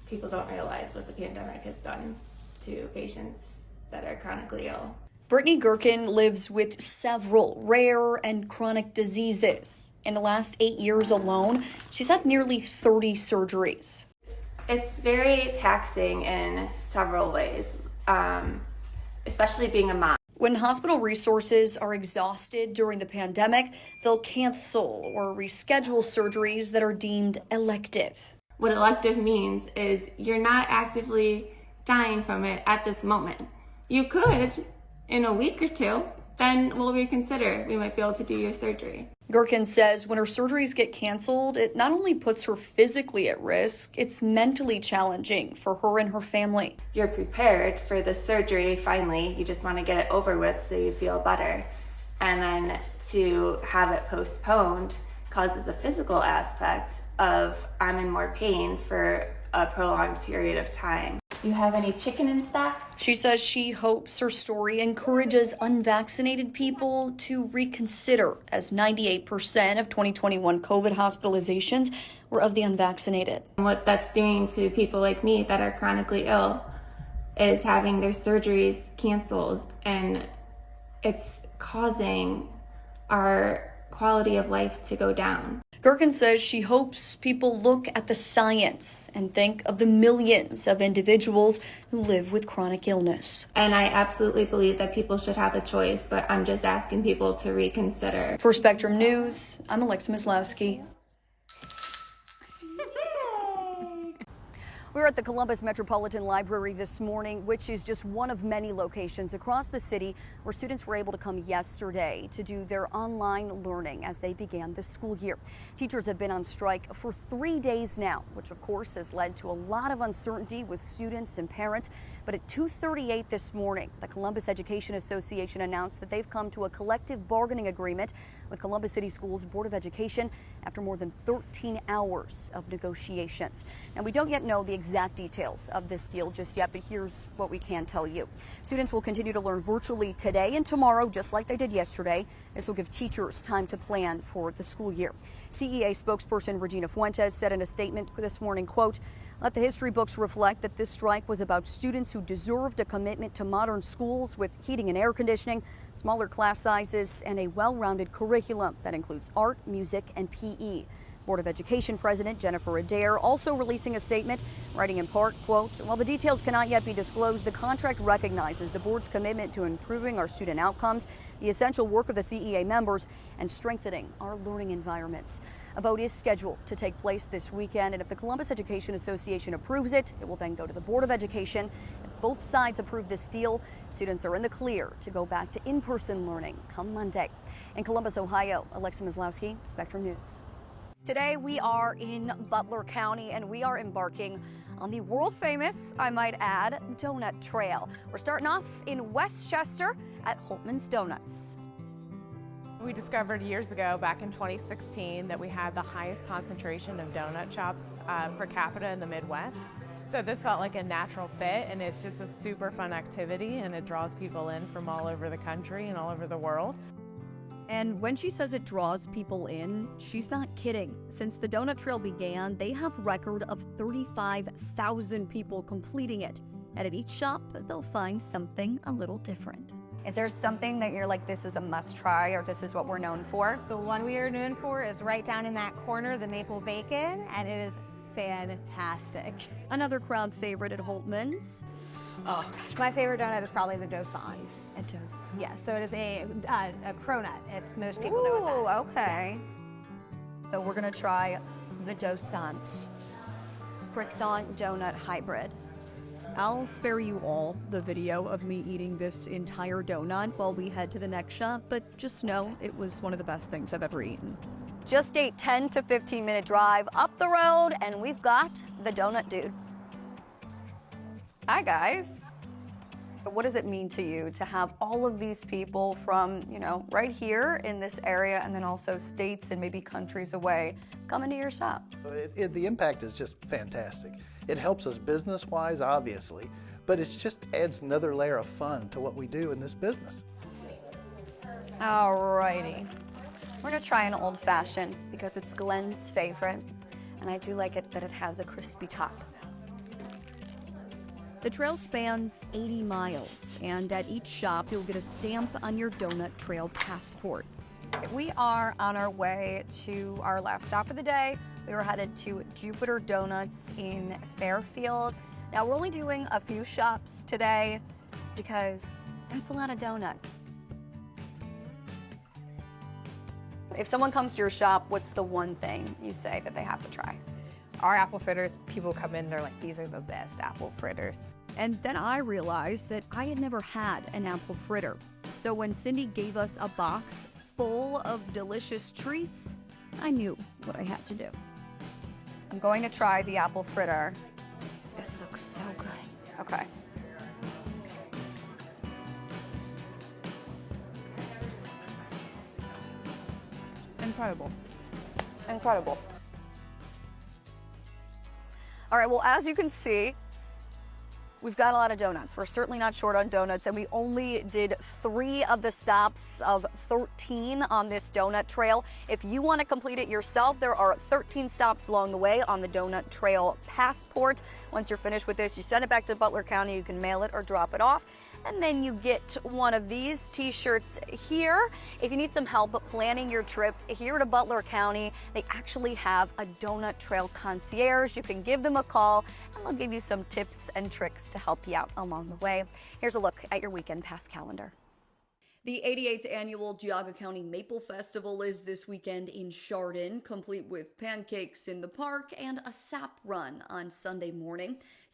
people don't realize what the pandemic has done to patients that are chronically ill. Brittany Gherkin lives with several rare and chronic diseases. In the last 8 years alone, she's had nearly 30 surgeries. It's very taxing in several ways, especially being a mom. When hospital resources are exhausted during the pandemic, they'll cancel or reschedule surgeries that are deemed elective. What elective means is you're not actively dying from it at this moment. You could in a week or two, then we'll reconsider. We might be able to do your surgery. Gherkin says when her surgeries get canceled, it not only puts her physically at risk, it's mentally challenging for her and her family. You're prepared for the surgery finally. You just want to get it over with so you feel better. And then to have it postponed causes the physical aspect of I'm in more pain for a prolonged period of time. Do you have any chicken in stock? She says she hopes her story encourages unvaccinated people to reconsider, as 98% of 2021 COVID hospitalizations were of the unvaccinated. What that's doing to people like me that are chronically ill is having their surgeries canceled, and it's causing our quality of life to go down. Gherkin says she hopes people look at the science and think of the millions of individuals who live with chronic illness. And I absolutely believe that people should have a choice, but I'm just asking people to reconsider. For Spectrum News, I'm Alexa Maslowski. We're at the Columbus Metropolitan Library this morning, which is just one of many locations across the city where students were able to come yesterday to do their online learning as they began the school year. Teachers have been on strike for 3 days now, which of course has led to a lot of uncertainty with students and parents. But at 2:38 this morning, the Columbus Education Association announced that they've come to a collective bargaining agreement with Columbus City Schools Board of Education after more than 13 hours of negotiations. Now, we don't yet know the exact details of this deal just yet, but here's what we can tell you. Students will continue to learn virtually today and tomorrow, just like they did yesterday. This will give teachers time to plan for the school year. CEA spokesperson Regina Fuentes said in a statement this morning, quote, "Let the history books reflect that this strike was about students who deserved a commitment to modern schools with heating and air conditioning, smaller class sizes, and a well-rounded curriculum that includes art, music, and PE." Board of Education President Jennifer Adair also releasing a statement, writing in part, quote, "While the details cannot yet be disclosed, the contract recognizes the board's commitment to improving our student outcomes, the essential work of the CEA members, and strengthening our learning environments." A vote is scheduled to take place this weekend, and if the Columbus Education Association approves it, it will then go to the Board of Education. If both sides approve this deal, students are in the clear to go back to in-person learning come Monday. In Columbus, Ohio, Alexa Maslowski, Spectrum News. Today we are in Butler County and we are embarking on the world famous, I might add, Donut Trail. We're starting off in Westchester at Holtman's Donuts. We discovered years ago, back in 2016, that we had the highest concentration of donut shops per capita in the Midwest. So this felt like a natural fit, and it's just a super fun activity, and it draws people in from all over the country and all over the world. And when she says it draws people in, she's not kidding. Since the Donut Trail began, they have a record of 35,000 people completing it. And at each shop, they'll find something a little different. Is there something that you're like, this is a must try, or this is what we're known for? The one we are known for is right down in that corner, the maple bacon, and it is fantastic. Another crowd favorite at Holtman's. Oh gosh, my favorite donut is probably the Dosans. A dose. Yes, so it is a cronut, if most people know what that is. Okay. So we're gonna try the Dosant croissant donut hybrid. I'll spare you all the video of me eating this entire donut while we head to the next shop, but just know it was one of the best things I've ever eaten. Just a 10 to 15 minute drive up the road and we've got the donut dude. Hi guys. What does it mean to you to have all of these people from, right here in this area and then also states and maybe countries away come into your shop? The impact is just fantastic. It helps us business-wise, obviously, but it just adds another layer of fun to what we do in this business. Alrighty. We're gonna try an old fashioned because it's Glenn's favorite. and I do like it that it has a crispy top. The trail spans 80 miles, and at each shop you'll get a stamp on your Donut Trail passport. We are on our way to our last stop of the day. We were headed to Jupiter Donuts in Fairfield. Now we're only doing a few shops today because that's a lot of donuts. If someone comes to your shop, what's the one thing you say that they have to try? Our apple fritters, people come in, they're like, these are the best apple fritters. And then I realized that I had never had an apple fritter. So when Cindy gave us a box full of delicious treats, I knew what I had to do. I'm going to try the apple fritter. This looks so good. Okay. Incredible. Incredible. All right, well, as you can see, we've got a lot of donuts. We're certainly not short on donuts, and we only did 3 of the stops of 13 on this donut trail. If you want to complete it yourself, there are 13 stops along the way on the Donut Trail passport. Once you're finished with this, you send it back to Butler County. You can mail it or drop it off. And then you get one of these t-shirts here. If you need some help planning your trip here to Butler County, they actually have a Donut Trail concierge. You can give them a call and they'll give you some tips and tricks to help you out along the way. Here's a look at your weekend pass calendar. The 88th annual Geauga County Maple Festival is this weekend in Chardon, complete with pancakes in the park and a sap run on Sunday morning.